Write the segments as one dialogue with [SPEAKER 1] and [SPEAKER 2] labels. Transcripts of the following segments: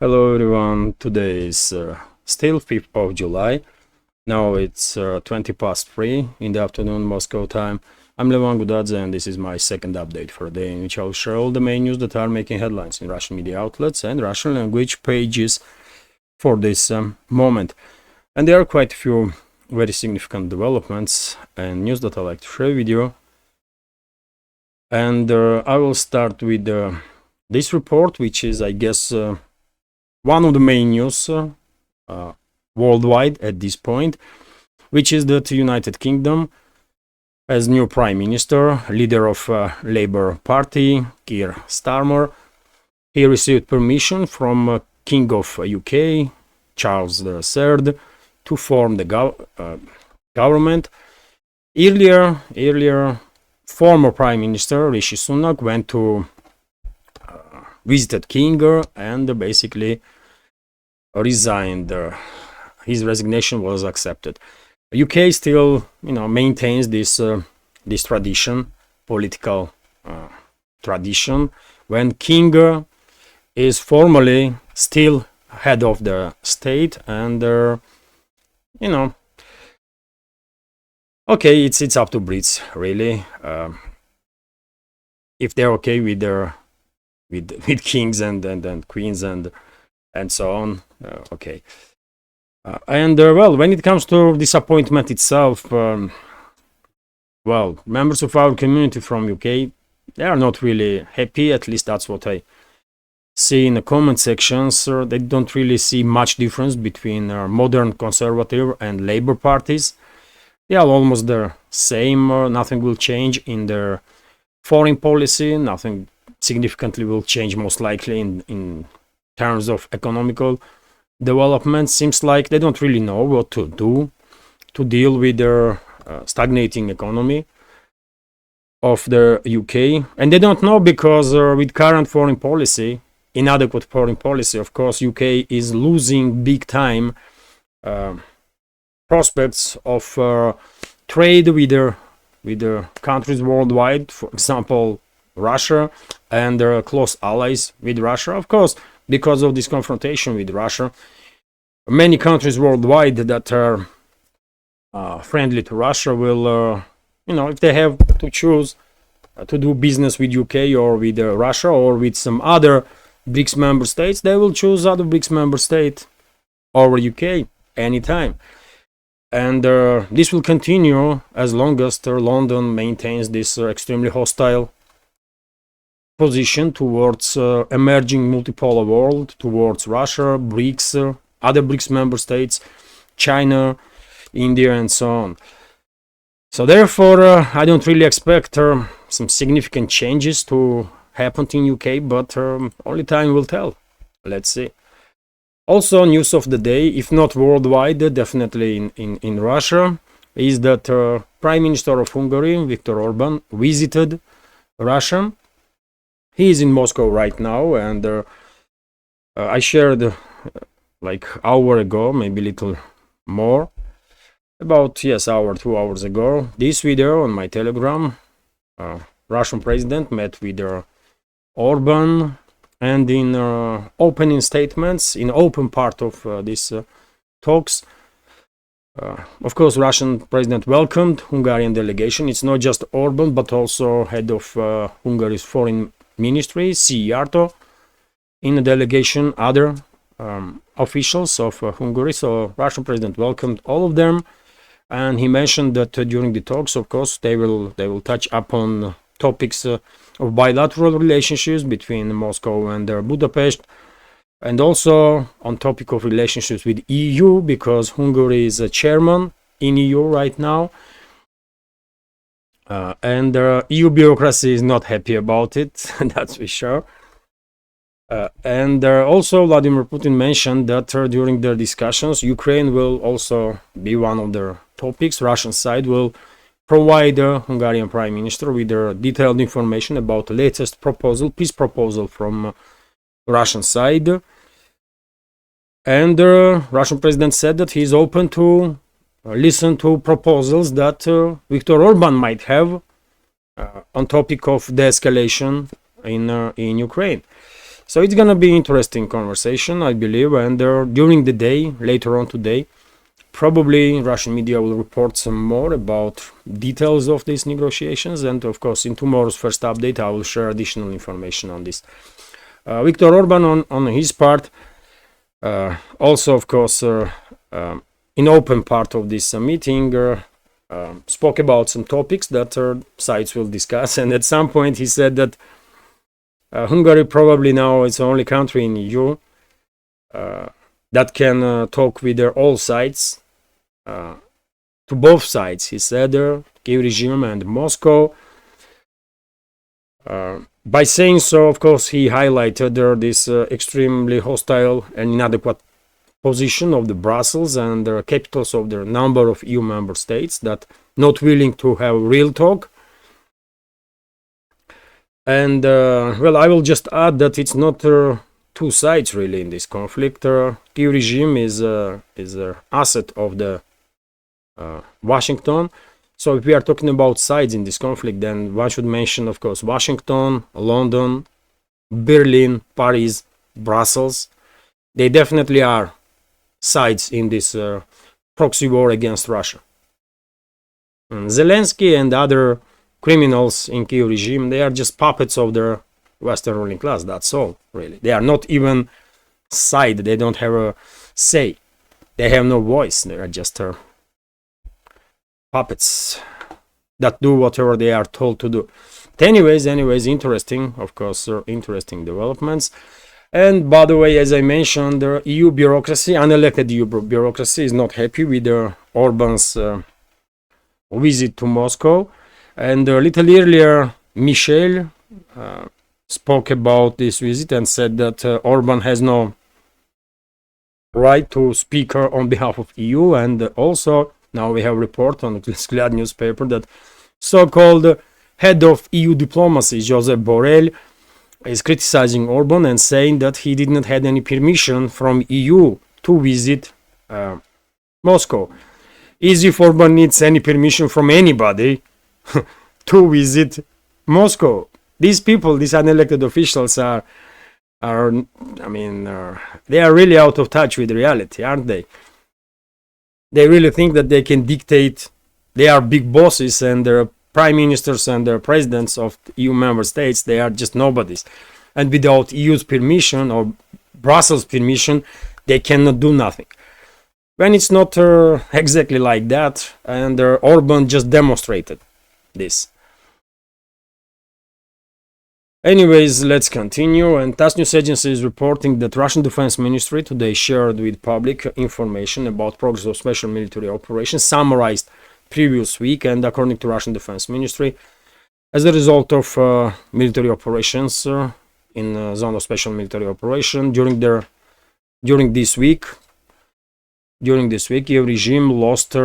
[SPEAKER 1] Hello everyone, today is still 5th of July. Now it's 20 past 3 in the afternoon Moscow time. I'm Levan Gudadze and this is my second update for the day in which I'll share all the main news that are making headlines in Russian media outlets and Russian language pages for this moment. And there are quite a few very significant developments and news that I like to share with you. And I will start with this report, which is, I guess, one of the main news worldwide at this point, which is that the United Kingdom has new Prime Minister, leader of Labour Party, Keir Starmer. He received permission from King of UK, Charles III, to form the government. Earlier, former Prime Minister Rishi Sunak went to visited King and basically resigned. His resignation was accepted. UK still, maintains this tradition, political tradition, when King is formally still head of the state, and okay, it's up to Brits really. If they're okay with with kings and queens and so on, okay. Well, when it comes to this appointment itself, well, members of our community from UK, they are not really happy. At least that's what I see in the comment sections. They don't really see much difference between modern Conservative and Labour parties. They are almost the same. Nothing will change in their foreign policy. Nothing significantly will change, most likely, in terms of economical development. Seems like they don't really know what to do to deal with their stagnating economy of the UK, and they don't know because with current foreign policy, inadequate foreign policy, of course, UK is losing big time prospects of trade with the countries worldwide, for example Russia, and their close allies with Russia. Of course, because of this confrontation with Russia, many countries worldwide that are friendly to Russia will, if they have to choose to do business with UK or with Russia or with some other BRICS member states, they will choose other BRICS member state over UK anytime. And this will continue as long as London maintains this extremely hostile position towards emerging multipolar world, towards Russia, BRICS, other BRICS member states, China, India, and so on. So therefore, I don't really expect some significant changes to happen in UK, but only time will tell. Let's see. Also, news of the day, if not worldwide, definitely in Russia, is that Prime Minister of Hungary, Viktor Orban, visited Russia. He is in Moscow right now, and I shared like hour ago, maybe a little more, about hour, 2 hours ago, this video on my Telegram. Russian president met with Orban, and in opening statements, in open part of these talks, of course, Russian president welcomed Hungarian delegation. It's not just Orban, but also head of Hungary's foreign ministry, Szijjártó, in the delegation, other officials of Hungary. So Russian president welcomed all of them, and he mentioned that during the talks, of course, they will touch upon topics of bilateral relationships between Moscow and Budapest, and also on topic of relationships with EU, because Hungary is a chairman in EU right now. And EU bureaucracy is not happy about it, that's for sure. And also Vladimir Putin mentioned that during their discussions, Ukraine will also be one of their topics. Russian side will provide the Hungarian Prime Minister with detailed information about the latest peace proposal from Russian side. And Russian president said that he is open to listen to proposals that Viktor Orban might have on topic of de-escalation in Ukraine. So it's gonna be interesting conversation, I believe, and during the day, later on today, probably Russian media will report some more about details of these negotiations, and of course in tomorrow's first update I will share additional information on this. Viktor Orban on his part also, of course, in open part of this meeting spoke about some topics that sides will discuss, and at some point he said that Hungary probably now is the only country in EU that can talk with all sides, to both sides, he said, Kyiv regime and Moscow. By saying so, of course, he highlighted this extremely hostile and inadequate position of the Brussels and the capitals of the number of EU member states that not willing to have real talk. And well, I will just add that it's not two sides really in this conflict. Kyiv regime is an asset of the Washington. So if we are talking about sides in this conflict, then one should mention, of course, Washington, London, Berlin, Paris, Brussels. They definitely are sides in this proxy war against Russia. And Zelensky and other criminals in Kyiv regime, they are just puppets of the Western ruling class. That's all, really. They are not even side. They don't have a say. They have no voice. They are just puppets that do whatever they are told to do. But anyways, interesting, of course, interesting developments. And by the way, as I mentioned, the EU bureaucracy, unelected EU bureaucracy, is not happy with Orban's visit to Moscow. And a little earlier, Michel spoke about this visit and said that Orban has no right to speak on behalf of EU. And also, now we have a report on the Sklad newspaper that so-called head of EU diplomacy, Josep Borrell, is criticizing Orban and saying that he did not have any permission from EU to visit Moscow. As if Orban needs any permission from anybody to visit Moscow. These people, these unelected officials are they are really out of touch with reality, aren't they? They really think that they can dictate. They are big bosses, and their prime ministers and their presidents of EU member states, they are just nobodies. And without EU's permission or Brussels' permission, they cannot do nothing. When it's not exactly like that, and Orban just demonstrated this. Anyways, let's continue. And TASS News Agency is reporting that Russian Defense Ministry today shared with public information about progress of special military operations summarized previous week. And according to Russian Defense Ministry, as a result of military operations in the zone of special military operation during this week, Kyiv regime lost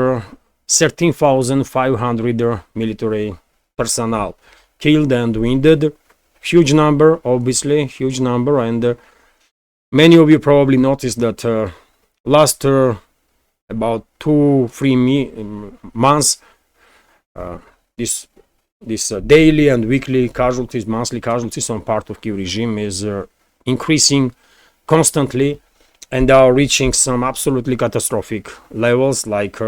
[SPEAKER 1] 13,500 military personnel killed and wounded. Huge number, obviously, huge number, and many of you probably noticed that last about 2-3 months, this daily and weekly casualties, monthly casualties on part of Kyiv regime is increasing constantly, and are reaching some absolutely catastrophic levels, like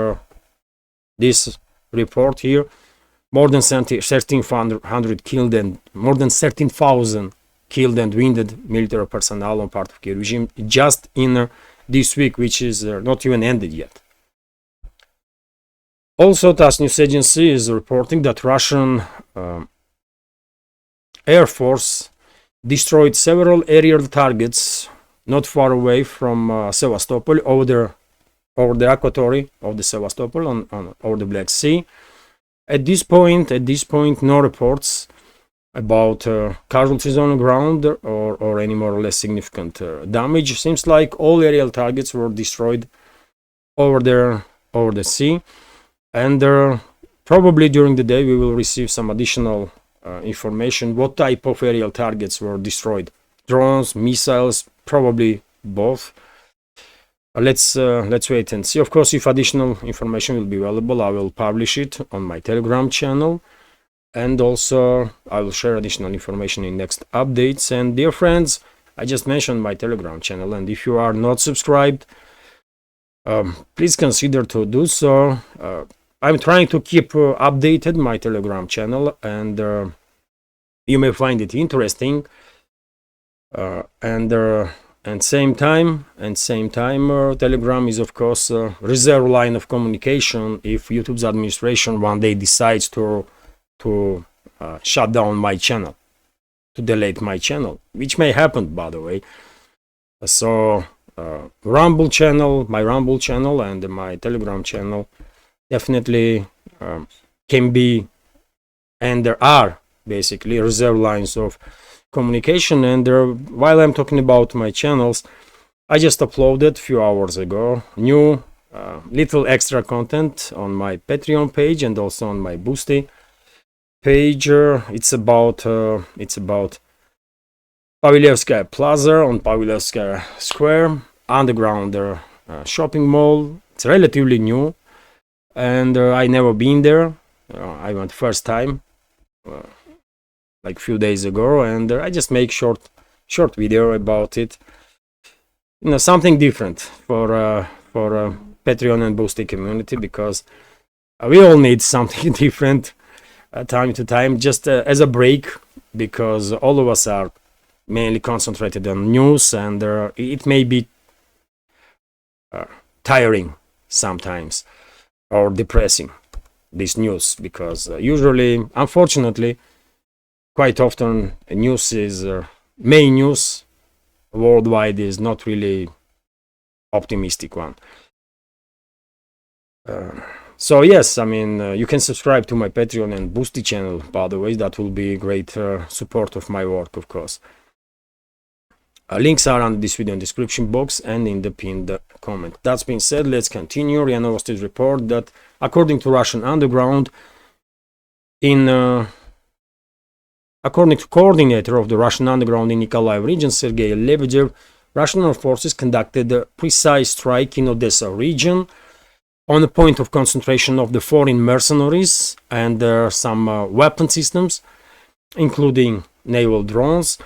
[SPEAKER 1] this report here. More than 1,300 killed and more than 13,000 killed and wounded military personnel on part of Kyiv regime just in this week, which is not even ended yet. Also, TASS News Agency is reporting that Russian Air Force destroyed several aerial targets not far away from Sevastopol, over the aquatory of the Sevastopol over the Black Sea. At this point, no reports about casualties on the ground or any more or less significant damage. Seems like all aerial targets were destroyed over the sea, and probably during the day we will receive some additional information what type of aerial targets were destroyed. Drones, missiles, probably both. Let's wait and see. Of course, if additional information will be available, I will publish it on my Telegram channel, and also I will share additional information in next updates. And dear friends, I just mentioned my Telegram channel, and if you are not subscribed, please consider to do so. I'm trying to keep updated my Telegram channel, and you may find it interesting. And same time, Telegram is of course a reserve line of communication if YouTube's administration one day decides to shut down my channel, to delete my channel, which may happen, by the way. So Rumble channel, my Rumble channel, and my Telegram channel definitely can be, and there are basically reserve lines of communication. And while I'm talking about my channels, I just uploaded a few hours ago new little extra content on my Patreon page and also on my Boosty page. It's about Pavilevskaya Plaza on Pavilevskaya Square, underground shopping mall. It's relatively new, and I never been there. I went first time like a few days ago, and I just make short video about it. Something different for Patreon and Boosty community, because we all need something different time to time, just as a break, because all of us are mainly concentrated on news, and it may be tiring sometimes or depressing, this news, because usually, unfortunately, quite often news is main news worldwide is not really optimistic one. So yes, I mean, you can subscribe to my Patreon and Boosty channel, by the way. That will be great support of my work, of course. Links are under this video in the description box and in the pinned comment. That being said, let's continue. RIA Novosti's report that according to Russian underground, according to coordinator of the Russian underground in Nikolaev region, Sergei Lebedev, Russian forces conducted a precise strike in Odessa region on a point of concentration of the foreign mercenaries and some weapon systems, including naval drones.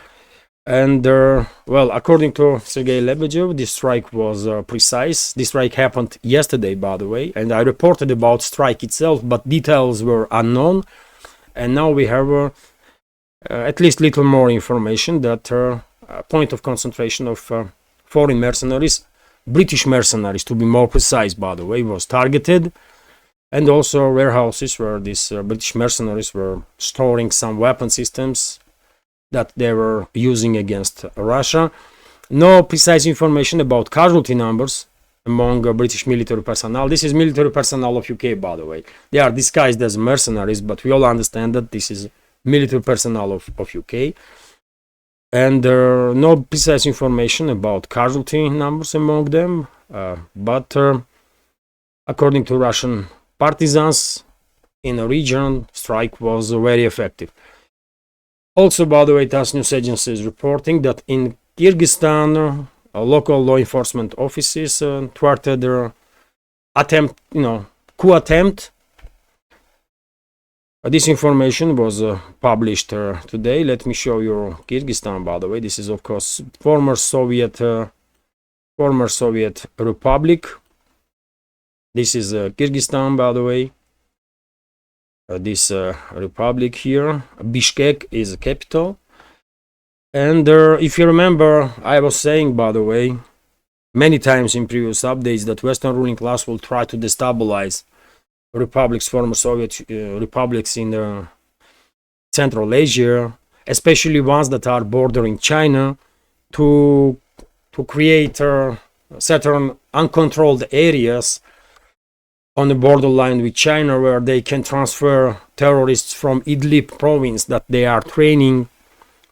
[SPEAKER 1] And well, according to Sergei Lebedev, this strike was precise. This strike happened yesterday, by the way, and I reported about strike itself, but details were unknown. And now we have at least little more information that point of concentration of foreign mercenaries, British mercenaries to be more precise, by the way, was targeted, and also warehouses where these British mercenaries were storing some weapon systems that they were using against Russia. No precise information about casualty numbers among British military personnel. This is military personnel of UK, by the way. They are disguised as mercenaries, but we all understand that this is military personnel of UK. And no precise information about casualty numbers among them, but according to Russian partisans in the region, strike was very effective. Also, by the way, TASS news agency is reporting that in Kyrgyzstan, local law enforcement offices thwarted their coup attempt. This information was published today. Let me show you Kyrgyzstan, by the way. This is, of course, former Soviet Republic. This is Kyrgyzstan, by the way. This republic here, Bishkek is the capital. And if you remember, I was saying, by the way, many times in previous updates that Western ruling class will try to destabilize republics, former Soviet republics in Central Asia, especially ones that are bordering China, to create certain uncontrolled areas on the borderline with China, where they can transfer terrorists from Idlib province that they are training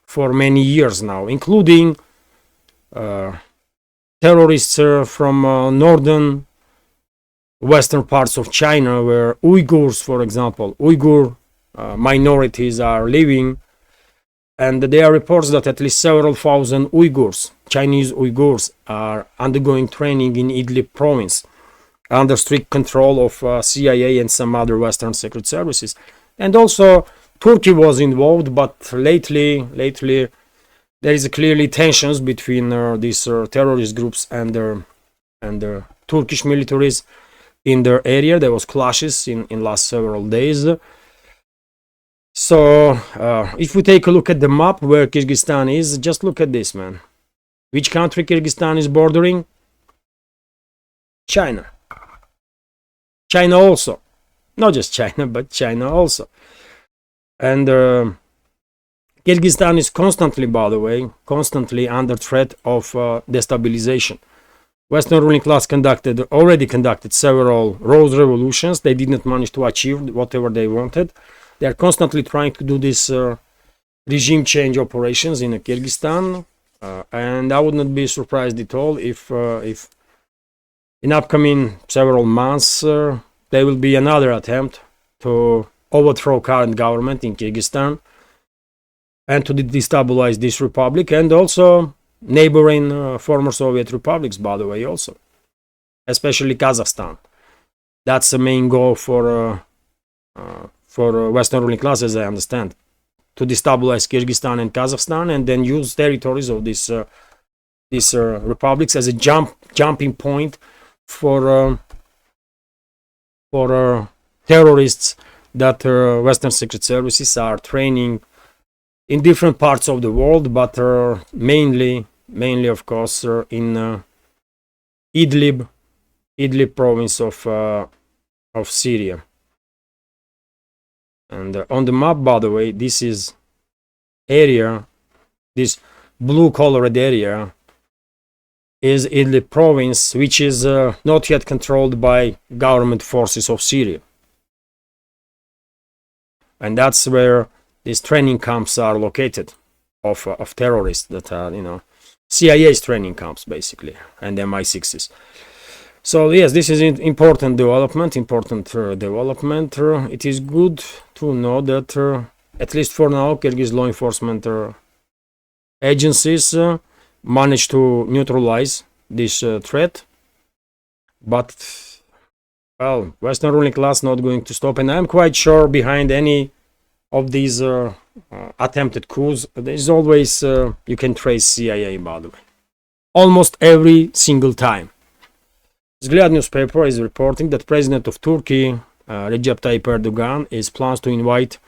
[SPEAKER 1] for many years now, including terrorists from northern western parts of China, where Uyghurs, for example, Uyghur minorities are living. And there are reports that at least several thousand Uyghurs, Chinese Uyghurs, are undergoing training in Idlib province under strict control of CIA and some other Western secret services. And also Turkey was involved, but lately there is clearly tensions between these terrorist groups and the Turkish militaries in their area. There was clashes in last several days. So if we take a look at the map where Kyrgyzstan is, just look at this, man. Which country Kyrgyzstan is bordering? China. China also. Not just China, but China also. And Kyrgyzstan is constantly, by the way, constantly under threat of destabilization. Western ruling class already conducted several rose revolutions. They did not manage to achieve whatever they wanted. They are constantly trying to do this regime change operations in Kyrgyzstan, and I would not be surprised at all if in upcoming several months there will be another attempt to overthrow current government in Kyrgyzstan and to destabilize this republic, and also neighboring former Soviet republics, by the way, also, especially Kazakhstan. That's the main goal for Western ruling class, as I understand, to destabilize Kyrgyzstan and Kazakhstan, and then use territories of these republics as a jumping point for terrorists that Western secret services are training in different parts of the world, but mainly of course in Idlib province of Syria. And on the map, by the way, this is area, this blue colored area is Idlib province, which is not yet controlled by government forces of Syria. And that's where these training camps are located of terrorists that are, CIA's training camps, basically, and MI6s. So yes, this is important development. It is good to know that at least for now, Kyrgyz law enforcement agencies managed to neutralize this threat. But well, Western ruling class not going to stop, and I'm quite sure behind any of these attempted coups, there is always you can trace CIA, by the way, almost every single time. Zglyad newspaper is reporting that President of Turkey, Recep Tayyip Erdogan, plans to invite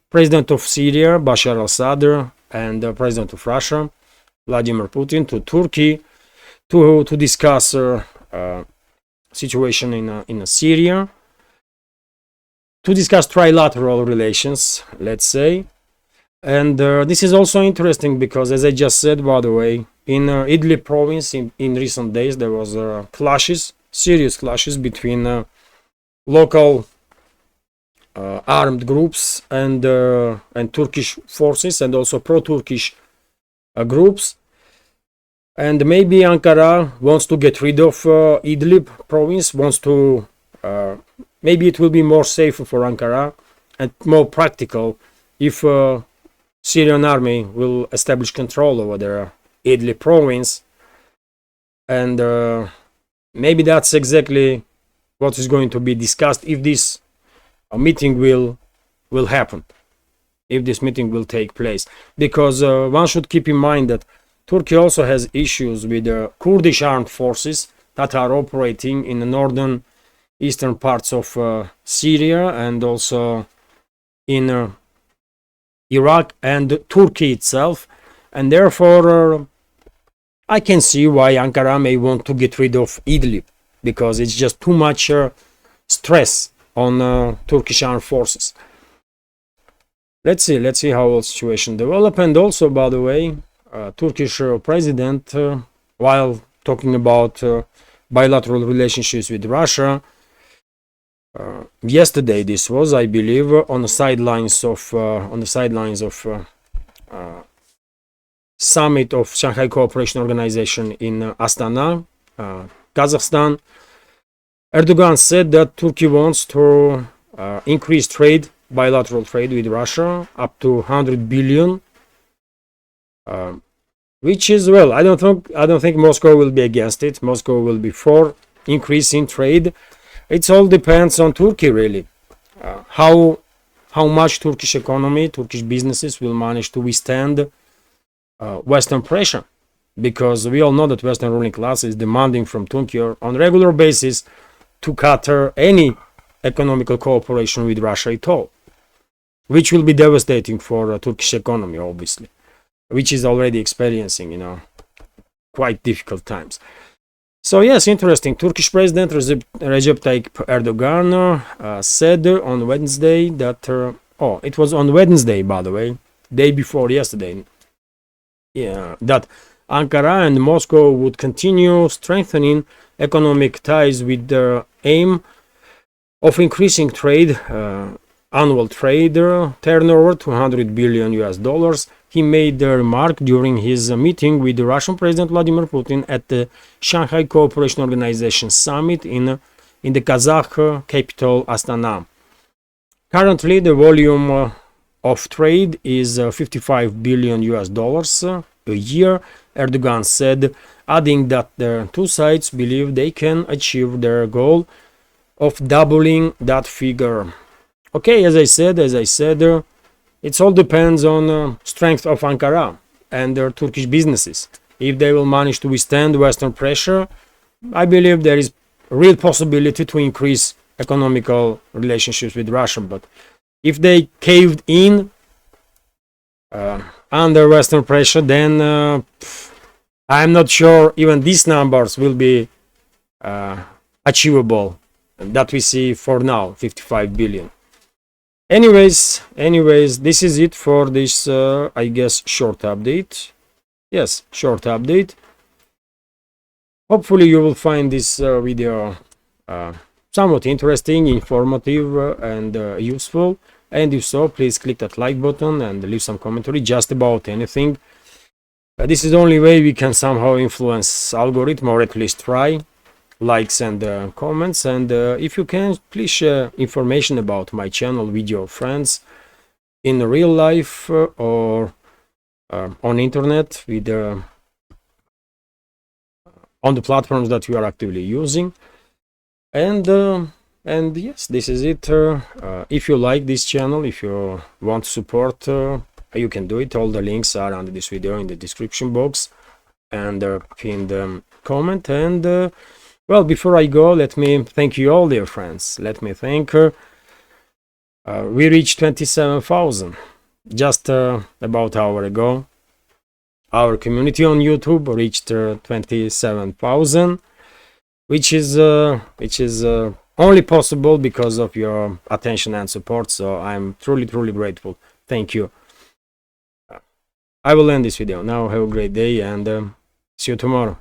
[SPEAKER 1] President of Syria, Bashar al-Assad, and President of Russia, Vladimir Putin, to Turkey to discuss situation in Syria, to discuss trilateral relations, let's say. And this is also interesting because, as I just said, by the way, in Idlib province in recent days there was serious clashes between local armed groups and Turkish forces, and also pro-Turkish groups. And maybe Ankara wants to get rid of Idlib province, maybe it will be more safer for Ankara and more practical if Syrian army will establish control over their Idlib province. And maybe that's exactly what is going to be discussed if this meeting will happen, if this meeting will take place. Because one should keep in mind that Turkey also has issues with the Kurdish armed forces that are operating in the northern eastern parts of Syria, and also in Iraq and Turkey itself. And therefore I can see why Ankara may want to get rid of Idlib, because it's just too much stress on Turkish armed forces. Let's see how the situation develops. And also, by the way, Turkish president, while talking about bilateral relationships with Russia, yesterday this was, I believe, on the sidelines of summit of Shanghai Cooperation Organization in Astana, Kazakhstan. Erdogan said that Turkey wants to increase bilateral trade with Russia up to 100 billion, which is, well, I don't think Moscow will be against it. Moscow will be for increasing trade. It all depends on Turkey, really, how much Turkish economy, Turkish businesses will manage to withstand Western pressure, because we all know that Western ruling class is demanding from Turkey on regular basis to cut any economical cooperation with Russia at all, which will be devastating for Turkish economy, obviously, which is already experiencing, quite difficult times. So yes, interesting. Turkish President Recep Tayyip Erdogan said on Wednesday that, it was on Wednesday, by the way, day before yesterday, that Ankara and Moscow would continue strengthening economic ties with the aim of increasing trade, annual trade turnover to $100 billion US. He made the remark during his meeting with the Russian President Vladimir Putin at the Shanghai Cooperation Organization Summit in the Kazakh capital Astana. Currently, the volume of trade is $55 billion US a year, Erdogan said, adding that the two sides believe they can achieve their goal of doubling that figure. Okay, as I said, it all depends on strength of Ankara and their Turkish businesses. If they will manage to withstand Western pressure, I believe there is a real possibility to increase economical relationships with Russia. But if they caved in under Western pressure, then I'm not sure even these numbers will be achievable that we see for now, 55 billion. Anyways, this is it for this, I guess, short update. Yes, short update. Hopefully you will find this video somewhat interesting, informative, and useful. And if so, please click that like button and leave some commentary just about anything. This is the only way we can somehow influence algorithm, or at least try. Likes and comments, and if you can, please share information about my channel with your friends in real life or on internet with on the platforms that you are actively using. And yes, this is it. If you like this channel, if you want to support, you can do it. All the links are under this video in the description box and pinned comment. And well, before I go, let me thank you all, dear friends. Let me thank we reached 27,000 just about an hour ago. Our community on YouTube reached 27,000, which is only possible because of your attention and support. So I'm truly grateful. Thank you. I will end this video now. Have a great day and see you tomorrow.